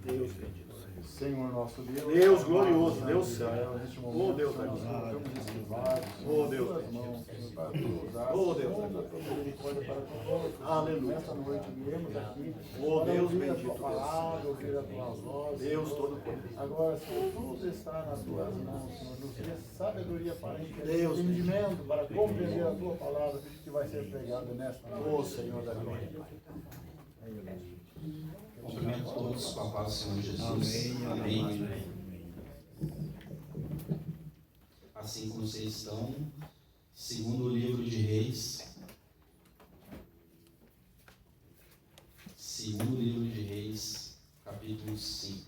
Deus bendito. Senhor nosso Deus, Deus glorioso, Deus Israel, neste momento, Oh, Deus nós bendito. colocamos esse vaso, Oh, Deus suas bendito. mãos, Senhor, para tu usar, Oh, Deus segundo a bendito. tua misericórdia para conosco. Aleluia. Nesta noite viemos aqui Oh, para Deus ouvir a bendito, tua palavra, ouvir a tua voz. Deus Senhor. todo-poderoso. Agora, Senhor, tudo está nas tuas mãos, Senhor. Nos dê sabedoria para Deus entendimento, para compreender a tua palavra que vai ser pregada nesta noite. Oh, Senhor da glória. Cumprimento todos com a paz do Senhor Jesus. Amém. Assim como vocês estão, segundo o livro de Reis. Segundo livro de Reis, capítulo 5.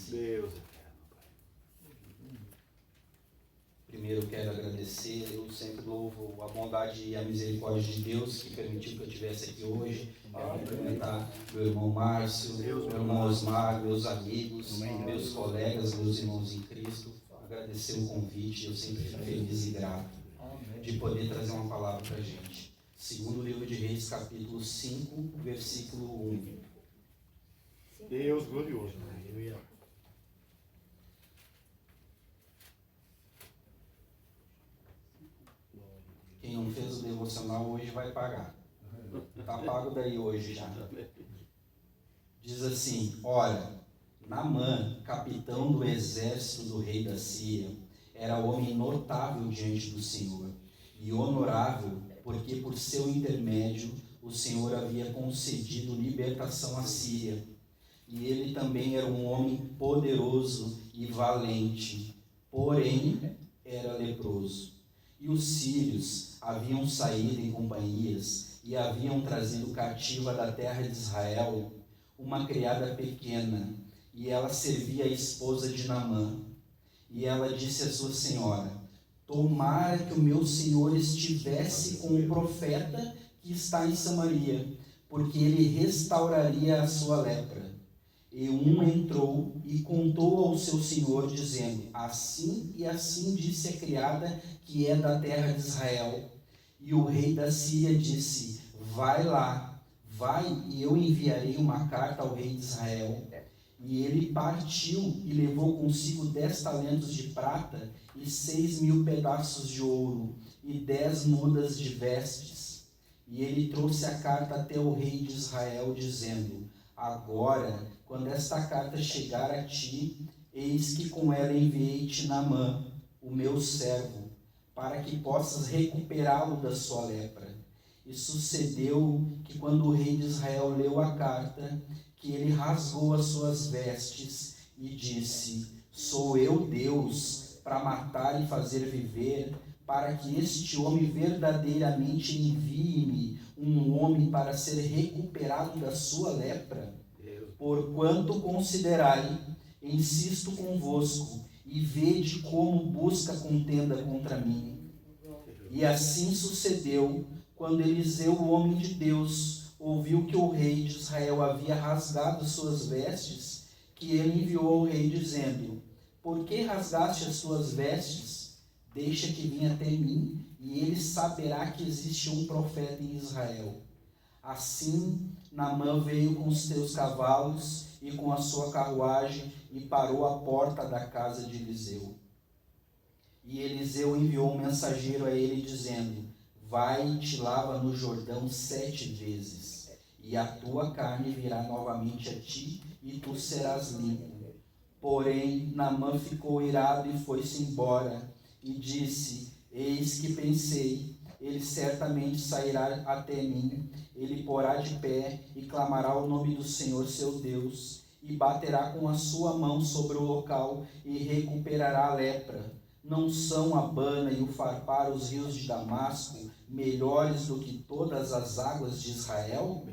Deus. Primeiro eu quero agradecer, eu sempre louvo a bondade e a misericórdia de Deus que permitiu que eu estivesse aqui hoje. Quero cumprimentar meu irmão Márcio, meu irmão Osmar, meus amigos, meus colegas, meus irmãos em Cristo. Agradecer o convite, eu sempre fico feliz e grato de poder trazer uma palavra para a gente. Segundo livro de Reis, capítulo 5, versículo 1. Deus glorioso. Quem não fez o devocional hoje vai pagar. Está pago daí hoje já. Diz assim: ora, Naamã, capitão do exército do rei da Síria, era homem notável diante do Senhor e honorável, porque por seu intermédio o Senhor havia concedido libertação à Síria. E ele também era um homem poderoso e valente, porém era leproso. E os sírios haviam saído em companhias e haviam trazido cativa da terra de Israel uma criada pequena, e ela servia a esposa de Naamã. E ela disse à sua senhora: tomara que o meu senhor estivesse com o profeta que está em Samaria, porque ele restauraria a sua lepra. E um entrou e contou ao seu senhor, dizendo: assim e assim disse a criada que é da terra de Israel. E o rei da Síria disse: vai lá, vai, e eu enviarei uma carta ao rei de Israel. E ele partiu e levou consigo 10 talentos de prata e 6.000 pedaços de ouro e 10 mudas de vestes. E ele trouxe a carta até o rei de Israel, dizendo: agora, quando esta carta chegar a ti, eis que com ela enviei-te Naamã, o meu servo, para que possas recuperá-lo da sua lepra. E sucedeu que quando o rei de Israel leu a carta, que ele rasgou as suas vestes e disse: sou eu Deus para matar e fazer viver, para que este homem verdadeiramente envie-me um homem para ser recuperado da sua lepra? Porquanto considerai, insisto convosco, e vede como busca contenda contra mim. E assim sucedeu, quando Eliseu, o homem de Deus, ouviu que o rei de Israel havia rasgado suas vestes, que ele enviou ao rei, dizendo: por que rasgaste as tuas vestes? Deixa que venha até mim, e ele saberá que existe um profeta em Israel. Assim, Naamã veio com os seus cavalos e com a sua carruagem e parou à porta da casa de Eliseu. E Eliseu enviou um mensageiro a ele, dizendo: vai e te lava no Jordão 7 vezes, e a tua carne virá novamente a ti, e tu serás limpo. Porém, Naamã ficou irado e foi-se embora, e disse: eis que pensei, ele certamente sairá até mim, ele porá de pé e clamará o nome do Senhor seu Deus, e baterá com a sua mão sobre o local e recuperará a lepra. Não são Abana e o Farpar, os rios de Damasco, melhores do que todas as águas de Israel?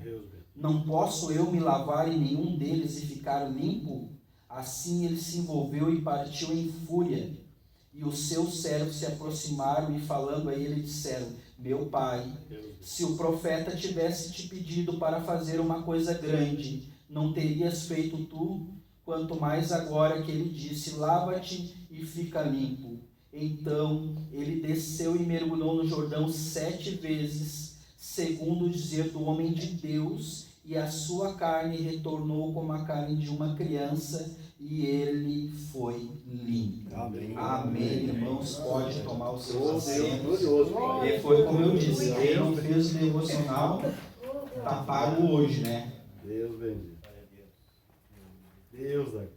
Não posso eu me lavar em nenhum deles e ficar limpo? Assim ele se envolveu e partiu em fúria. E os seus servos se aproximaram e falando a ele disseram: meu pai, se o profeta tivesse te pedido para fazer uma coisa grande, não terias feito tu? Quanto mais agora que ele disse: lava-te e fica limpo. Então ele desceu e mergulhou no Jordão 7 vezes, segundo o dizer do homem de Deus, e a sua carne retornou como a carne de uma criança, e ele foi limpo. Amém. Amém, irmãos, pode tomar os seus Oh, Deus assentos. glorioso. E foi como eu disse, quem não fez o devocional está pago hoje, né? Deus bendito. Deus da glória.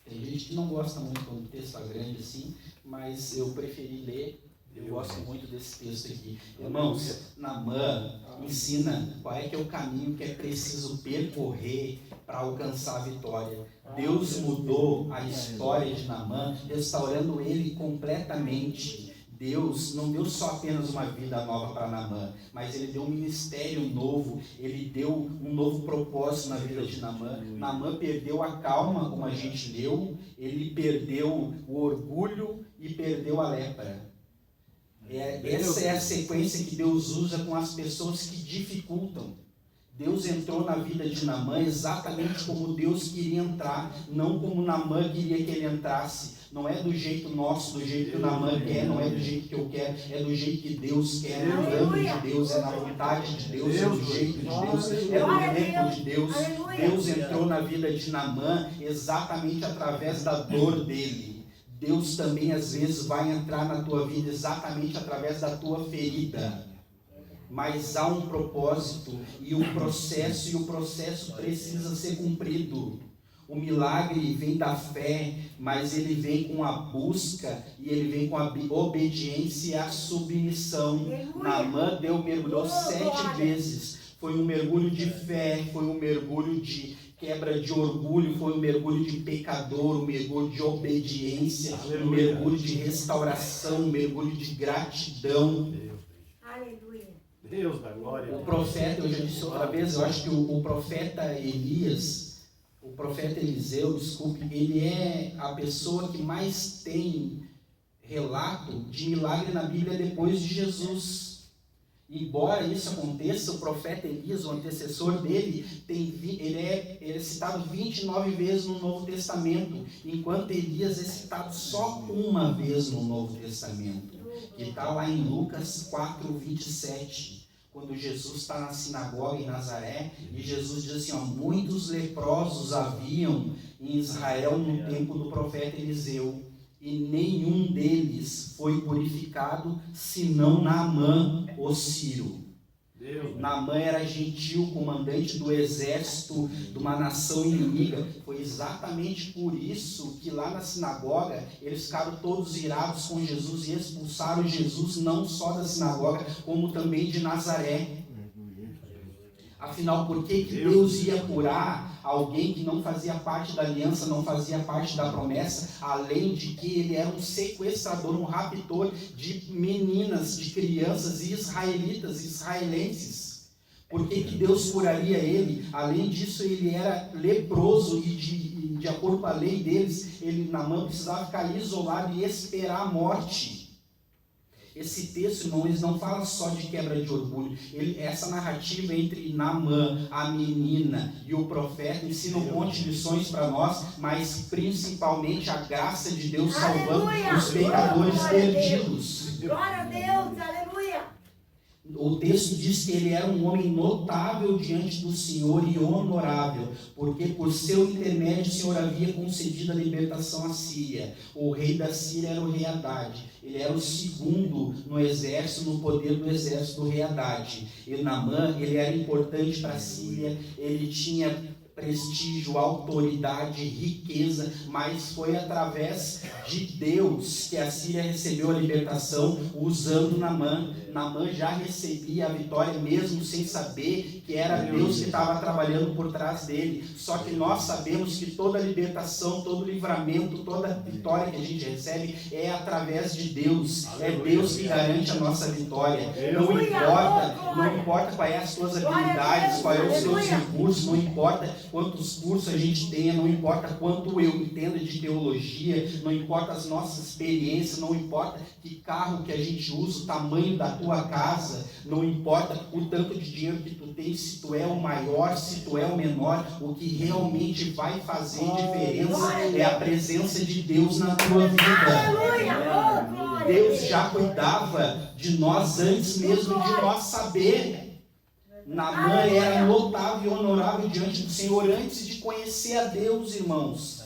Tem gente que não gosta muito quando o texto está grande assim, mas eu preferi ler. Eu gosto muito desse texto aqui. Irmãos, Naamã ensina qual é que é o caminho que é preciso percorrer para alcançar a vitória. Deus mudou a história de Naamã, restaurando ele completamente. Deus não deu só apenas uma vida nova para Naamã, mas ele deu um ministério novo, ele deu um novo propósito na vida de Naamã. Naamã perdeu a calma, como a gente leu, ele perdeu o orgulho e perdeu a lepra. Essa é a sequência que Deus usa com as pessoas que dificultam. Deus entrou na vida de Naamã exatamente como Deus queria entrar, não como Naamã queria que ele entrasse. Não é do jeito nosso, do jeito que o Naamã quer, não é do jeito que eu quero, é do jeito que Deus quer, é no plano de Deus, é na vontade de Deus, é do jeito de Deus, é do tempo de Deus. Deus entrou na vida de Naamã exatamente através da dor dele. Deus também às vezes vai entrar na tua vida exatamente através da tua ferida. Mas há um propósito e um processo, e o processo precisa ser cumprido. O milagre vem da fé, mas ele vem com a busca, e ele vem com a obediência e a submissão. Naamã mergulhou 7 vezes. Foi um mergulho de fé, foi um mergulho de quebra de orgulho, foi um mergulho de pecador, um mergulho de obediência, um mergulho de restauração, um mergulho de gratidão. Aleluia. Deus da glória. O profeta, eu já disse outra vez, eu acho que o profeta Elias, o profeta Eliseu, desculpe, ele é a pessoa que mais tem relato de milagre na Bíblia depois de Jesus. Embora isso aconteça, o profeta Elias, o antecessor dele, ele é citado 29 vezes no Novo Testamento, enquanto Elias é citado só uma vez no Novo Testamento, que está lá em Lucas 4:27, quando Jesus está na sinagoga em Nazaré, e Jesus diz assim, muitos leprosos haviam em Israel no tempo do profeta Eliseu, e nenhum deles foi purificado, senão Naamã, o sírio. Naamã era gentil, comandante do exército de uma nação inimiga. Foi exatamente por isso que lá na sinagoga eles ficaram todos irados com Jesus e expulsaram Jesus não só da sinagoga, como também de Nazaré. Afinal, por que Deus ia curar alguém que não fazia parte da aliança, não fazia parte da promessa, além de que ele era um sequestrador, um raptor de meninas, de crianças israelitas, israelenses? Por que Deus curaria ele? Além disso, ele era leproso e de acordo com a lei deles, Naamã precisava ficar isolado e esperar a morte. Esse texto, irmãos, não fala só de quebra de orgulho. Essa narrativa entre Naamã, a menina e o profeta ensina um monte de lições para nós, mas principalmente a graça de Deus salvando os pecadores perdidos. Glória a Deus, aleluia. O texto diz que ele era um homem notável diante do Senhor e honorável, porque por seu intermédio o Senhor havia concedido a libertação à Síria. O rei da Síria era o rei Haddad. Ele era o segundo no exército, no poder do exército do rei Haddad. E Naamã, ele era importante para a Síria, ele tinha prestígio, autoridade, riqueza, mas foi através de Deus que a Síria recebeu a libertação usando Naamã. Naamã já recebia a vitória mesmo sem saber que era Deus que estava trabalhando por trás dele. Só que nós sabemos que toda libertação, todo livramento, toda vitória que a gente recebe é através de Deus. É Deus que garante a nossa vitória. Não importa quais são as suas habilidades, quais são os seus recursos, não importa quantos cursos a gente tenha, não importa quanto eu entenda de teologia, não importa as nossas experiências, não importa que carro que a gente usa, o tamanho da tua casa, não importa o tanto de dinheiro que tu tem, se tu é o maior, se tu é o menor, o que realmente vai fazer diferença é a presença de Deus na tua vida. Deus já cuidava de nós antes mesmo de nós saber. Naamã era notável e honorável diante do Senhor antes de conhecer a Deus, irmãos.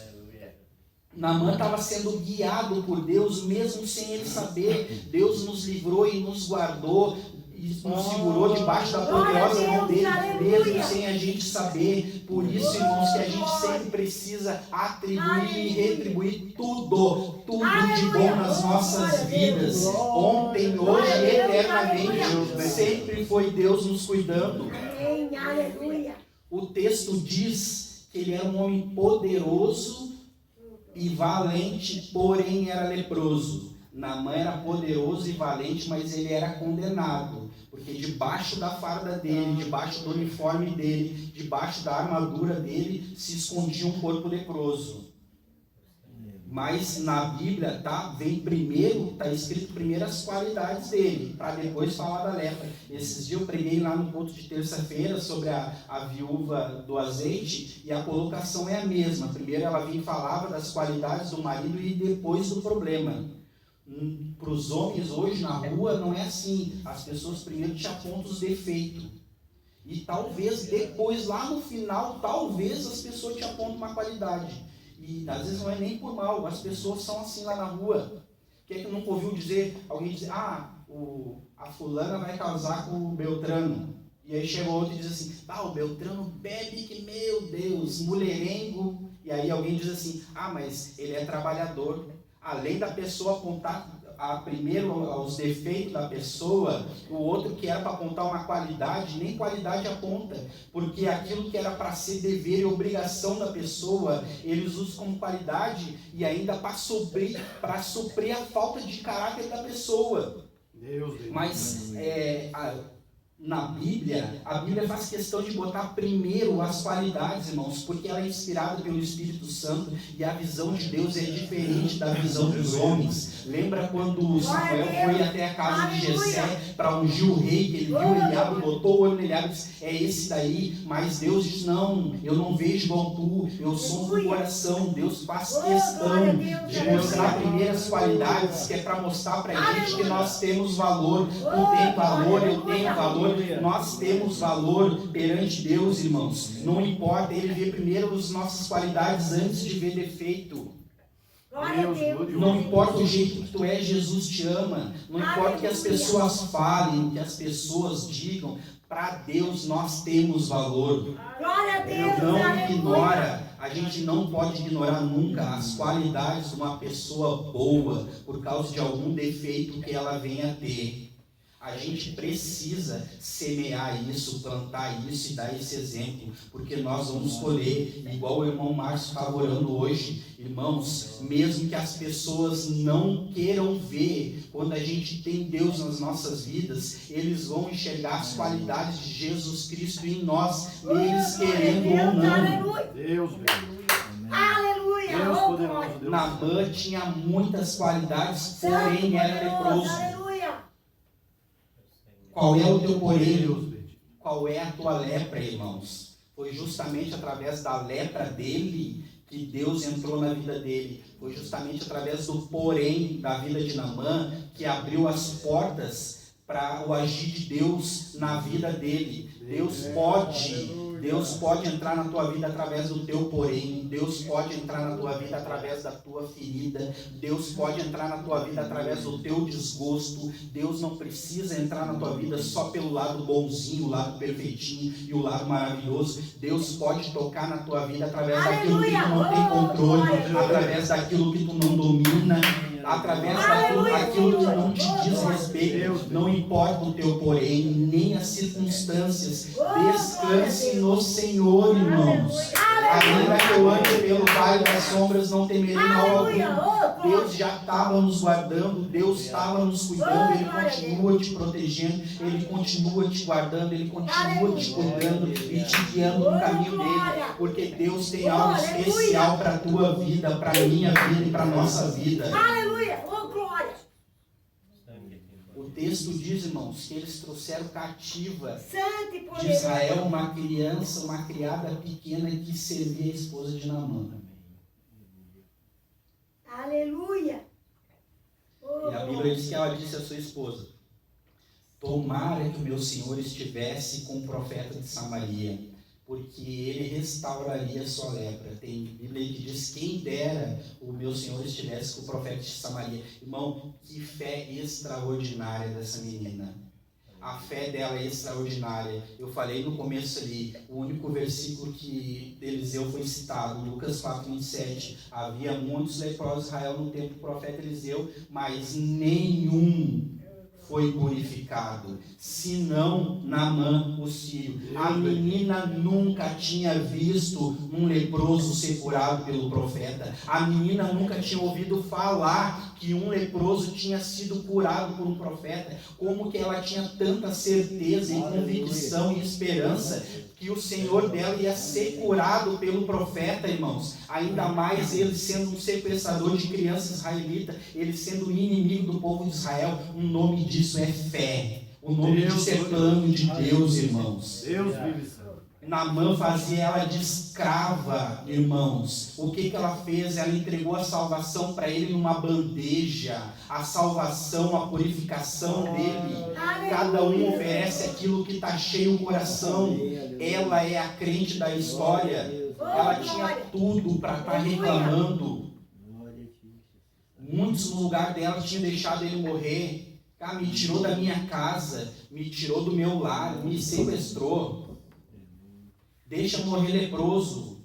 Naamã estava sendo guiado por Deus, mesmo sem ele saber. Deus nos livrou e nos guardou, e nos segurou debaixo da poderosa mão dele, mesmo sem a gente saber. Por isso, irmãos, que a gente sempre precisa atribuir e retribuir tudo de bom nas nossas vidas. Ontem, hoje e eternamente, sempre foi Deus nos cuidando. Amém, aleluia. O texto diz que ele era um homem poderoso e valente, porém era leproso. Naamã era poderoso e valente, mas ele era condenado, porque debaixo da farda dele, debaixo do uniforme dele, debaixo da armadura dele, se escondia um corpo leproso. Mas na Bíblia está escrito primeiro as qualidades dele, para depois falar da lepra. Esses dias eu preguei lá no culto de terça-feira sobre a viúva do azeite, e a colocação é a mesma. Primeiro ela vinha e falava das qualidades do marido e depois do problema. Para os homens hoje na rua não é assim. As pessoas primeiro te apontam os defeitos. E talvez depois, lá no final, talvez as pessoas te apontam uma qualidade. E às vezes não é nem por mal, as pessoas são assim lá na rua. Quem é que nunca ouviu alguém dizer, a fulana vai casar com o Beltrano. E aí chega outro e diz assim, o Beltrano bebe que, meu Deus, mulherengo. E aí alguém diz assim, mas ele é trabalhador. Além da pessoa apontar primeiro os defeitos da pessoa, o outro que era para apontar uma qualidade, nem qualidade aponta, porque aquilo que era para ser dever e obrigação da pessoa, eles usam como qualidade e ainda para suprir a falta de caráter da pessoa. Mas na Bíblia, a Bíblia faz questão de botar primeiro as qualidades, irmãos, porque ela é inspirada pelo Espírito Santo e a visão de Deus é diferente da visão dos homens. Lembra quando Samuel foi até a casa de Jessé para ungir o rei, que ele viu Eliabe, botou o olho no Eliabe e disse, é esse daí, mas Deus diz, não, eu não vejo igual tu, eu sou do coração. Deus faz questão de mostrar primeiro as qualidades, que é para mostrar para a gente que nós temos valor. Tu tem valor, eu tenho valor. Nós temos valor perante Deus, irmãos. Não importa, Ele vê primeiro as nossas qualidades antes de ver defeito. Não importa o jeito que tu é, Jesus te ama. Não importa o que as pessoas falem, o que as pessoas digam. Para Deus nós temos valor. Não ignora. A gente não pode ignorar nunca as qualidades de uma pessoa boa por causa de algum defeito que ela venha a ter. A gente precisa semear isso, plantar isso e dar esse exemplo, porque nós vamos colher, igual o irmão Márcio estava orando hoje. Irmãos, mesmo que as pessoas não queiram ver, quando a gente tem Deus nas nossas vidas, eles vão enxergar as qualidades de Jesus Cristo em nós, eles querendo ou não. Deus, aleluia. Deus poderoso, Deus. Naamã tinha muitas qualidades, porém era leproso. Qual é o teu porém? Qual é a tua lepra, irmãos? Foi justamente através da lepra dele que Deus entrou na vida dele. Foi justamente através do porém da vida de Naamã que abriu as portas para o agir de Deus na vida dele. Deus pode entrar na tua vida através do teu porém. Deus pode entrar na tua vida através da tua ferida. Deus pode entrar na tua vida através do teu desgosto. Deus não precisa entrar na tua vida só pelo lado bonzinho, o lado perfeitinho e o lado maravilhoso. Deus pode tocar na tua vida através daquilo que tu não tem controle, através daquilo que tu não domina, através daquilo que não te diz respeito. Não importa o teu porém, nem as circunstâncias. Descanse no Senhor, irmãos. Ainda que eu ande pelo vale das sombras, não temerei mal algum. Deus já estava nos guardando, Deus estava nos cuidando, Ele continua te protegendo, Ele continua te guardando, Ele continua te cuidando e te guiando no caminho dele, porque Deus tem algo especial para a tua vida, para a minha vida e para a nossa vida. Aleluia, oh glória. O texto diz, irmãos, que eles trouxeram cativa Santo e de poderoso. Israel uma criança, uma criada pequena que servia a esposa de Naamã. Aleluia. Oh, E a Bíblia diz que ela disse à sua esposa: tomara que o meu Senhor estivesse com o profeta de Samaria, porque ele restauraria a sua lepra. Tem Bíblia que diz, quem dera o meu Senhor estivesse com o profeta de Samaria. Irmão, que fé extraordinária dessa menina. A fé dela é extraordinária. Eu falei no começo ali, o único versículo que Eliseu foi citado, Lucas 4:27. Havia muitos leprosos em Israel no tempo do profeta Eliseu, mas nenhum foi purificado, senão Naamã o sírio. A menina nunca tinha visto um leproso ser curado pelo profeta. A menina nunca tinha ouvido falar que um leproso tinha sido curado por um profeta. Como que ela tinha tanta certeza e convicção e esperança que o Senhor dela ia ser curado pelo profeta, irmãos? Ainda mais ele sendo um sequestrador de crianças israelita, ele sendo inimigo do povo de Israel. O nome disso é fé. O nome disso é plano de Deus, irmãos. Deus vive, Senhor. Naamã fazia ela de escrava, irmãos. O que ela fez? Ela entregou a salvação para ele numa bandeja. A salvação, a purificação dele. Cada um oferece aquilo que está cheio o coração. Ela é a crente da história. Ela tinha tudo para estar reclamando. Muitos no lugar dela tinham deixado ele morrer. Ah, me tirou da minha casa, me tirou do meu lar, me sequestrou. Deixa morrer leproso.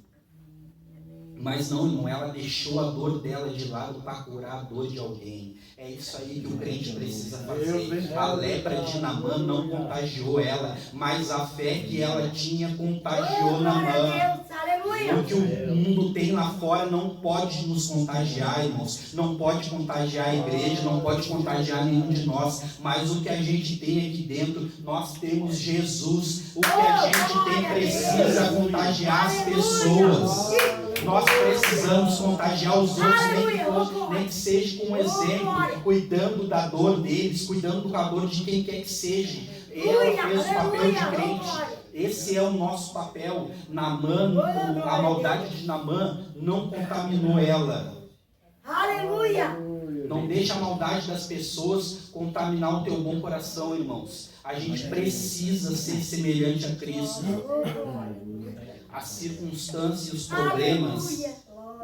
Mas não, irmão, ela deixou a dor dela de lado para curar a dor de alguém. É isso aí que o crente precisa fazer. A lepra de Naamã não contagiou ela, mas a fé que ela tinha contagiou Naamã. O que o mundo tem lá fora não pode nos contagiar, irmãos. Não pode contagiar a igreja, não pode contagiar nenhum de nós. Mas o que a gente tem aqui dentro, nós temos Jesus. O que a gente tem precisa contagiar as pessoas. Nós precisamos contagiar os outros, nem que seja com um exemplo, cuidando da dor deles, cuidando da dor de quem quer que seja. Ela fez o papel de crente. Esse é o nosso papel. Naamã, a maldade de Naamã não contaminou ela. Aleluia! Não deixa a maldade das pessoas contaminar o teu bom coração, irmãos. A gente precisa ser semelhante a Cristo. As circunstâncias e os problemas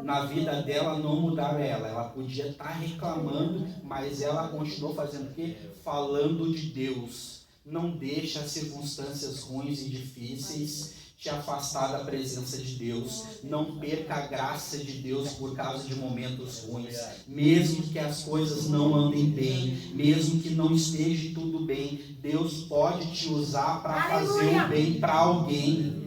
na vida dela não mudaram ela. Ela podia estar reclamando, mas ela continuou fazendo o quê? Falando de Deus. Não deixa as circunstâncias ruins e difíceis te afastar da presença de Deus. Não perca a graça de Deus por causa de momentos ruins. Mesmo que as coisas não andem bem, mesmo que não esteja tudo bem, Deus pode te usar para fazer o bem para alguém.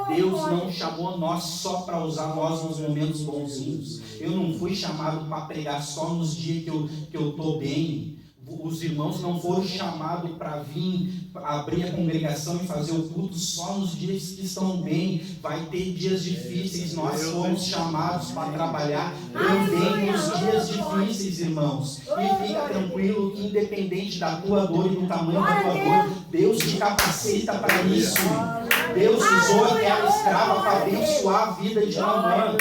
Deus não chamou nós só para usar nós nos momentos bonzinhos. Eu não fui chamado para pregar só nos dias que eu estou bem. Os irmãos não foram chamados para vir abrir a congregação e fazer o culto só nos dias que estão bem. Vai ter dias difíceis, nós fomos chamados para trabalhar também nos dias difíceis, irmãos. E fica tranquilo que independente da tua dor e do tamanho da tua dor, Deus te capacita para isso. Deus usou aquela escrava para abençoar a vida de Naamã.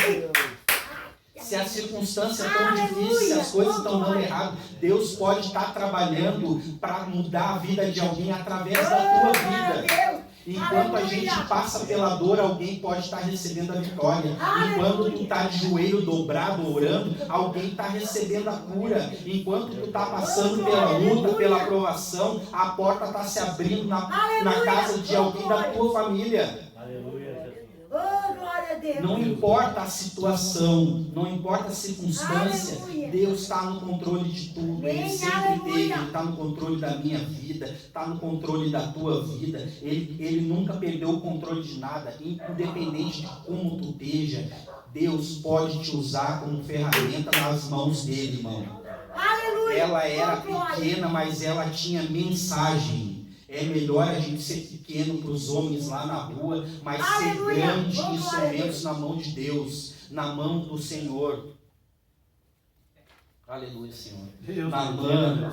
Se a circunstância é tão difícil, se as coisas estão dando errado, Deus pode estar trabalhando para mudar a vida de alguém através da tua vida. Enquanto a gente passa pela dor, alguém pode estar recebendo a vitória. Enquanto tu está de joelho dobrado orando, alguém está recebendo a cura. Enquanto tu está passando pela luta, pela provação, a porta está se abrindo na casa de alguém da tua família. Não importa a situação, não importa a circunstância, Deus está no controle de tudo. Ele sempre teve, Ele está no controle da minha vida, está no controle da tua vida. Ele nunca perdeu o controle de nada, independente de como tu esteja. Deus pode te usar como ferramenta nas mãos dele, irmão. Ela era pequena, mas ela tinha mensagem. É melhor a gente ser pequeno para os homens lá na rua, mas ser grande instrumentos na mão de Deus, na mão do Senhor. Aleluia, Senhor. Naamã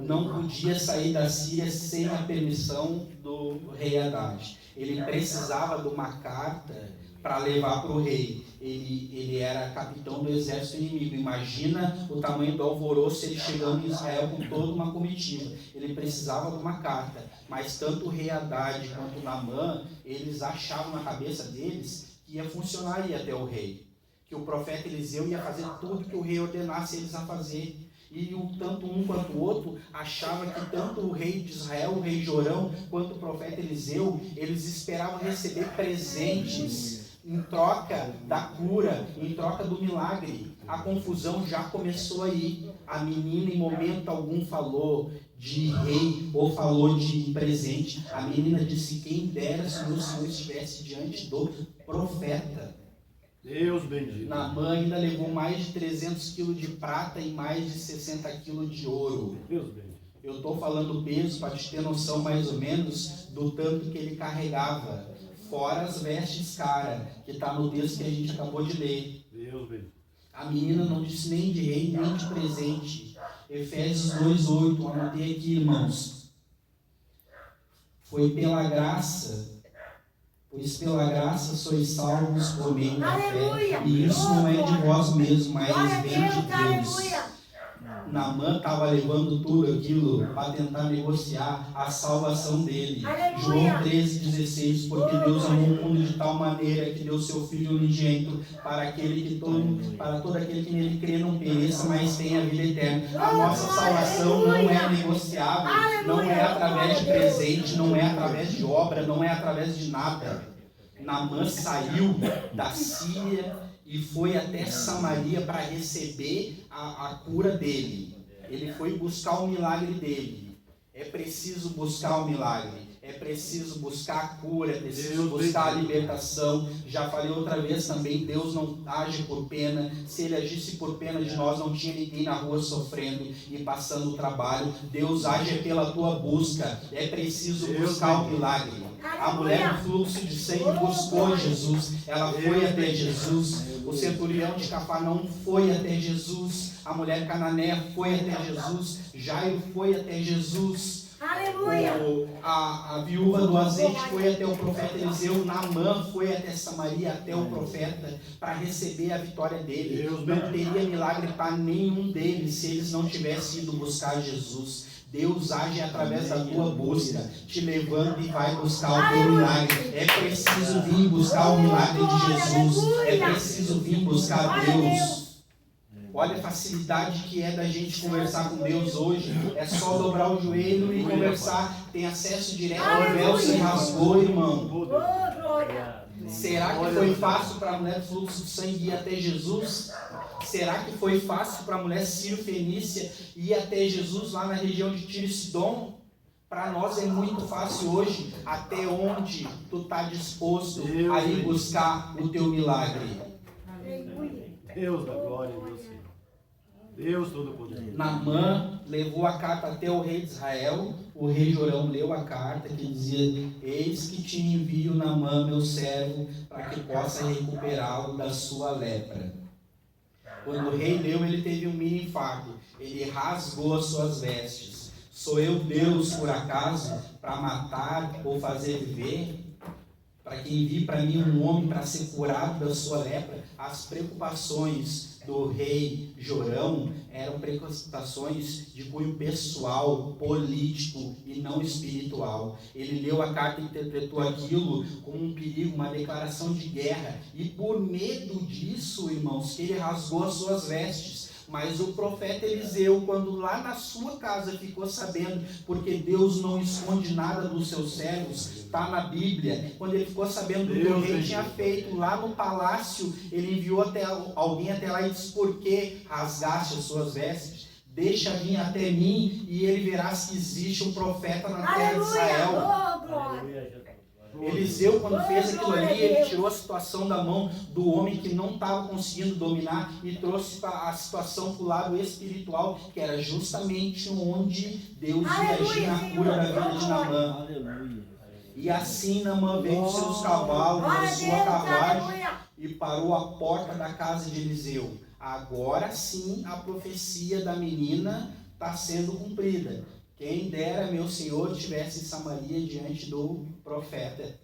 não podia sair da Síria sem a permissão do rei Haddad. Ele precisava de uma carta para levar para o rei. Ele era capitão do exército inimigo. Imagina o tamanho do alvoroço, ele chegando em Israel com toda uma comitiva. Ele precisava de uma carta, mas tanto o rei Haddad quanto o Naamã, eles achavam na cabeça deles que ia funcionar ir até o rei, que o profeta Eliseu ia fazer tudo que o rei ordenasse eles a fazer. E tanto um quanto o outro achava que tanto o rei de Israel, o rei Jorão, quanto o profeta Eliseu, eles esperavam receber presentes em troca da cura, em troca do milagre. A confusão já começou aí. A menina em momento algum falou de rei ou falou de presente. A menina disse: quem dera se o Senhor estivesse diante do profeta. Deus bendito. Naamã ainda levou mais de 300 quilos de prata e mais de 60 quilos de ouro. Deus bendito. Eu estou falando peso para te ter noção mais ou menos do tanto que ele carregava. Fora as vestes caras, que está no texto que a gente acabou de ler. Deus bendito. A menina não disse nem de rei, nem de presente. Efésios 2:8, anotei aqui, irmãos. Pois pela graça sois salvos por meio da fé. E isso não é de vós mesmos, mas vem de Deus. Naamã estava levando tudo aquilo para tentar negociar a salvação dele. João 13,16, porque Deus amou o mundo de tal maneira que deu seu Filho unigênito para todo aquele que nele crê não pereça, mas tenha a vida eterna. A nossa salvação não é negociável, não é através de presente, não é através de obra, não é através de nada. Naamã saiu da Síria e foi até Samaria para receber a cura dele. Ele foi buscar o milagre dele. É preciso buscar o milagre. É preciso buscar a cura, é preciso buscar a libertação. Já falei outra vez também, Deus não age por pena. Se Ele agisse por pena de nós, não tinha ninguém na rua sofrendo e passando o trabalho. Deus age pela tua busca. É preciso buscar o milagre. A mulher do fluxo de sangue buscou Jesus. Ela foi até Jesus. O centurião de Cafarnaum foi até Jesus. A mulher cananeia foi até Jesus. Jairo foi até Jesus. Aleluia. A viúva do azeite foi até o profeta Eliseu. Naamã foi até Samaria, até o profeta, para receber a vitória dele. Não teria milagre para nenhum deles se eles não tivessem ido buscar Jesus. Deus age através da tua busca, te levando e vai buscar o teu milagre. É preciso vir buscar o milagre de Jesus. É preciso vir buscar Deus. Olha a facilidade que é da gente conversar com Deus hoje. É só dobrar o joelho e conversar. Tem acesso direto. O véu se rasgou, irmão. Será que foi fácil para a mulher do fluxo de sangue ir até Jesus? Será que foi fácil para a mulher sírio-fenícia ir até Jesus lá na região de Tiro e Sidom? Para nós é muito fácil hoje. Até onde tu está disposto a ir buscar o teu milagre? Deus da glória, Deus Senhor. Deus Todo-Poderoso. Naamã levou a carta até o rei de Israel. O rei Jorão leu a carta que dizia: eis que te envio Naamã, meu servo, para que possa recuperá-lo da sua lepra. Quando o rei leu, ele teve um mini infarto. Ele rasgou as suas vestes. Sou eu Deus, por acaso, para matar ou fazer viver? Para que envie para mim um homem para ser curado da sua lepra? As preocupações do rei Jorão eram preocupações de cunho pessoal, político e não espiritual. Ele leu a carta e interpretou aquilo como um perigo, uma declaração de guerra. E por medo disso, irmãos, que ele rasgou as suas vestes. Mas o profeta Eliseu, quando lá na sua casa ficou sabendo, porque Deus não esconde nada dos seus servos, está na Bíblia, quando ele ficou sabendo do que o rei tinha feito lá no palácio, ele enviou até alguém até lá e disse: por que rasgaste as suas vestes? Deixa vir até mim e ele verá se existe um profeta na terra de Israel. Eliseu, quando fez aquilo ali, ele tirou a situação da mão do homem que não estava conseguindo dominar e trouxe a situação para o lado espiritual, que era justamente onde Deus ia agir na cura da vida de Naamã. E assim Naamã veio com seus cavalos, a sua carruagem, e parou à porta da casa de Eliseu. Agora sim a profecia da menina está sendo cumprida. Quem dera meu senhor estivesse em Samaria diante do profeta.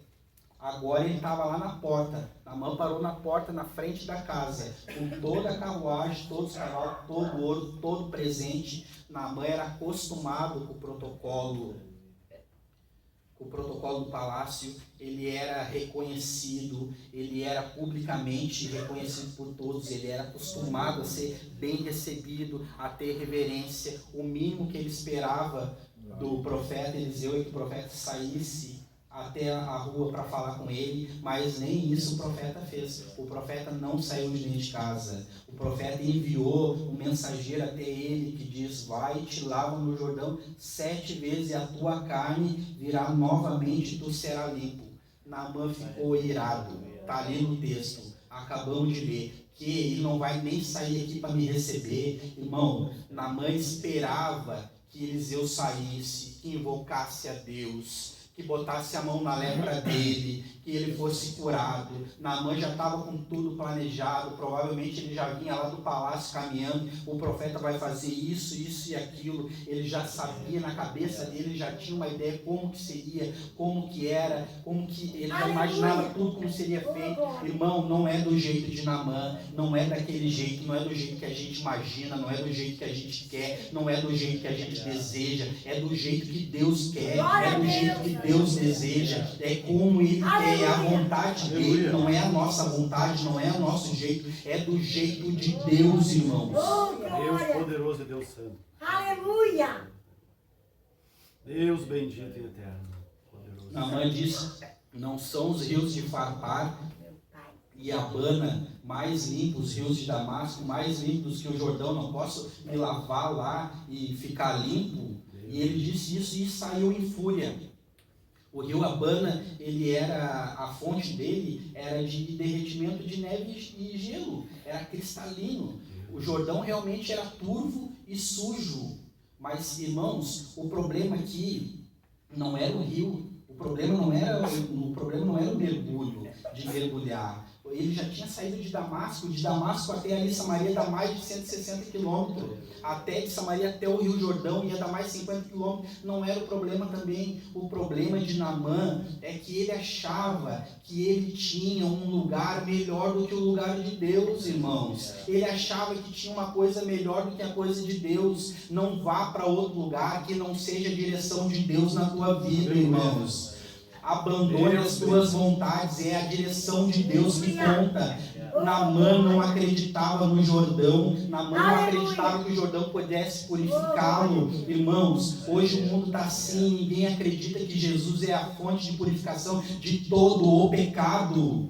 Agora ele estava lá na porta. Naamã parou na porta, na frente da casa, com toda a carruagem, todos os cavalos, todo o ouro, todo o presente. Naamã era acostumado com o protocolo do palácio. Ele era reconhecido, ele era publicamente reconhecido por todos, ele era acostumado a ser bem recebido, a ter reverência. O mínimo que ele esperava do profeta Eliseu é que o profeta saísse até a rua para falar com ele, mas nem isso o profeta fez. O profeta não saiu de dentro de casa. O profeta enviou um mensageiro até ele que diz: vai e te lava no Jordão 7 vezes e a tua carne virá novamente e tu será limpo. Naamã ficou irado. Está ali no texto, acabamos de ler, que ele não vai nem sair aqui para me receber. Irmão, Naamã esperava que Eliseu saísse, que invocasse a Deus, que botasse a mão na lepra dele, que ele fosse curado. Naamã já estava com tudo planejado, provavelmente ele já vinha lá do palácio caminhando, o profeta vai fazer isso, isso e aquilo. Ele já sabia na cabeça dele, já tinha uma ideia como que seria, como que era, como que ele já imaginava tudo como seria feito. Irmão, não é do jeito de Naamã, não é daquele jeito, não é do jeito que a gente imagina, não é do jeito que a gente quer, não é do jeito que a gente deseja, é do jeito que Deus quer, é do jeito que Deus deseja, é como Ele quer, é a vontade dele, não é a nossa vontade, não é o nosso jeito, é do jeito de Deus, irmãos. Deus poderoso e Deus santo. Aleluia! Deus bendito e eterno. Poderoso. Naamã disse: não são os rios de Farpar e Abana mais limpos, os rios de Damasco mais limpos que o Jordão, não posso me lavar lá e ficar limpo? E ele disse isso e saiu em fúria. O rio Abana, a fonte dele era de derretimento de neve e gelo, era cristalino. O Jordão realmente era turvo e sujo. Mas, irmãos, o problema aqui não era o rio, o problema não era o mergulho, de mergulhar. Ele já tinha saído de Damasco até ali Samaria dá mais de 160 quilômetros, até de Samaria até o Rio Jordão ia dar mais de 50 quilômetros, não era o problema também. O problema de Naamã é que ele achava que ele tinha um lugar melhor do que o lugar de Deus, irmãos. Ele achava que tinha uma coisa melhor do que a coisa de Deus. Não vá para outro lugar que não seja a direção de Deus na tua vida, irmãos. Abandone as tuas vontades, é a direção de Deus que conta. Naamã não acreditava no Jordão, Naamã não acreditava que o Jordão pudesse purificá-lo. Irmãos, hoje o mundo está assim, ninguém acredita que Jesus é a fonte de purificação de todo o pecado.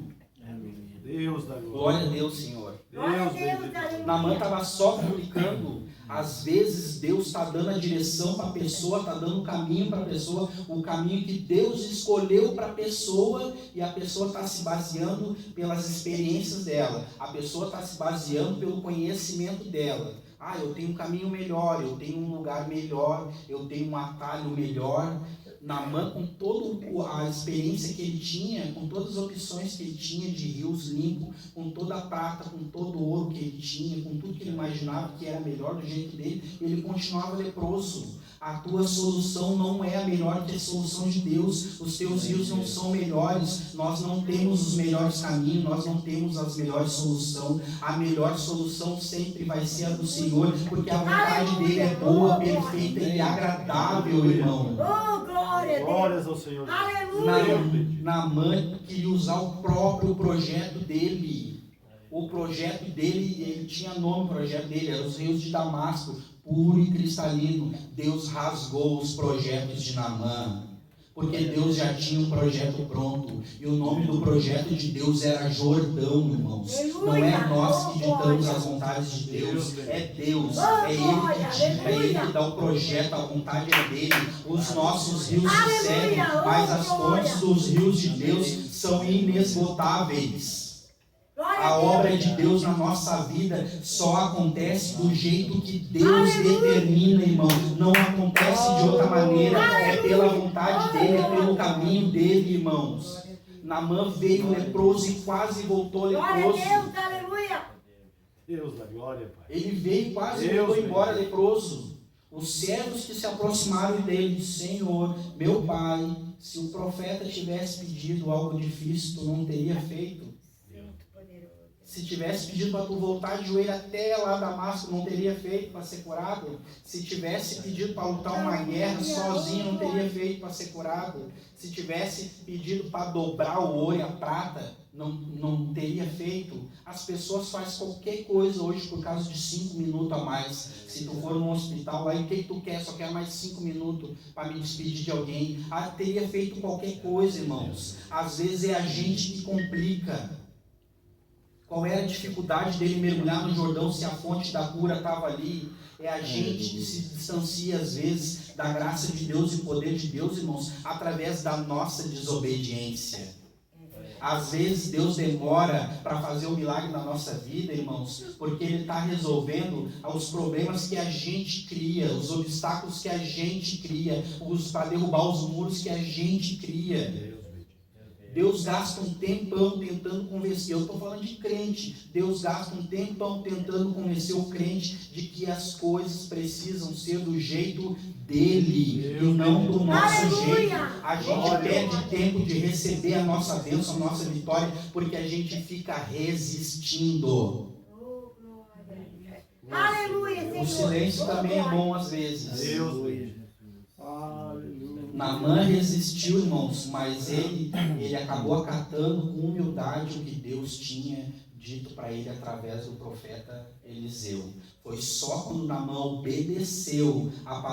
Deus da glória. Glória a Deus, Senhor. Deus bendito. Naamã estava só publicando. Às vezes Deus está dando a direção para a pessoa, está dando o caminho para a pessoa, o caminho que Deus escolheu para a pessoa, e a pessoa está se baseando pelas experiências dela, a pessoa está se baseando pelo conhecimento dela. Eu tenho um caminho melhor, eu tenho um lugar melhor, eu tenho um atalho melhor. Naamã, com toda a experiência que ele tinha, com todas as opções que ele tinha de rios limpos, com toda a prata, com todo o ouro que ele tinha, com tudo que ele imaginava que era melhor do jeito dele, ele continuava leproso. A tua solução não é a melhor que a solução de Deus. Os teus rios não são melhores. Nós não temos os melhores caminhos, nós não temos as melhores soluções. A melhor solução sempre vai ser a do Senhor, porque a vontade dele é boa, perfeita e agradável, irmão. Glórias ao Senhor. Naamã queria usar o próprio projeto dele. O projeto dele, ele tinha nome, o projeto dele era os rios de Damasco, puro e cristalino. Deus rasgou os projetos de Naamã, porque Deus já tinha um projeto pronto, e o nome do projeto de Deus era Jordão, irmãos. Não é nós que ditamos as vontades de Deus, é Deus, é Ele que dita, é Ele que dá o projeto, a vontade é dele. Os nossos rios se seguem, mas as fontes dos rios de Deus são inesgotáveis. A obra de Deus na nossa vida só acontece do jeito que Deus determina, irmão. Não acontece de outra maneira. É pela vontade dele, é pelo caminho dele, irmãos. Naamã veio leproso e quase voltou leproso. Deus da glória, Pai. Ele veio e quase voltou embora leproso. Os servos que se aproximaram dele disseram: Senhor, meu pai, se o profeta tivesse pedido algo difícil, tu não teria feito? Se tivesse pedido para tu voltar de joelho até lá Damasco, não teria feito para ser curado? Se tivesse pedido para lutar uma guerra sozinho, não teria feito para ser curado? Se tivesse pedido para dobrar o ouro e a prata, não teria feito? As pessoas fazem qualquer coisa hoje por causa de 5 minutos a mais. Se tu for num hospital, aí o que tu quer? Só quer mais 5 minutos para me despedir de alguém. Teria feito qualquer coisa, irmãos. Às vezes é a gente que complica. Qual era a dificuldade dele mergulhar no Jordão se a fonte da cura estava ali? É a gente que se distancia às vezes da graça de Deus e poder de Deus, irmãos, através da nossa desobediência. Às vezes Deus demora para fazer o milagre na nossa vida, irmãos, porque Ele está resolvendo os problemas que a gente cria, os obstáculos que a gente cria, para derrubar os muros que a gente cria. Deus gasta um tempão tentando convencer, eu estou falando de crente, Deus gasta um tempão tentando convencer o crente de que as coisas precisam ser do jeito dele e não do nosso jeito. A gente perde tempo de receber a nossa bênção, a nossa vitória, porque a gente fica resistindo. Aleluia, O silêncio também é bom às vezes. Deus bendito. Naamã resistiu, irmãos, mas ele acabou acatando com humildade o que Deus tinha dito para ele através do profeta Eliseu. Foi só quando Naamã obedeceu a palavra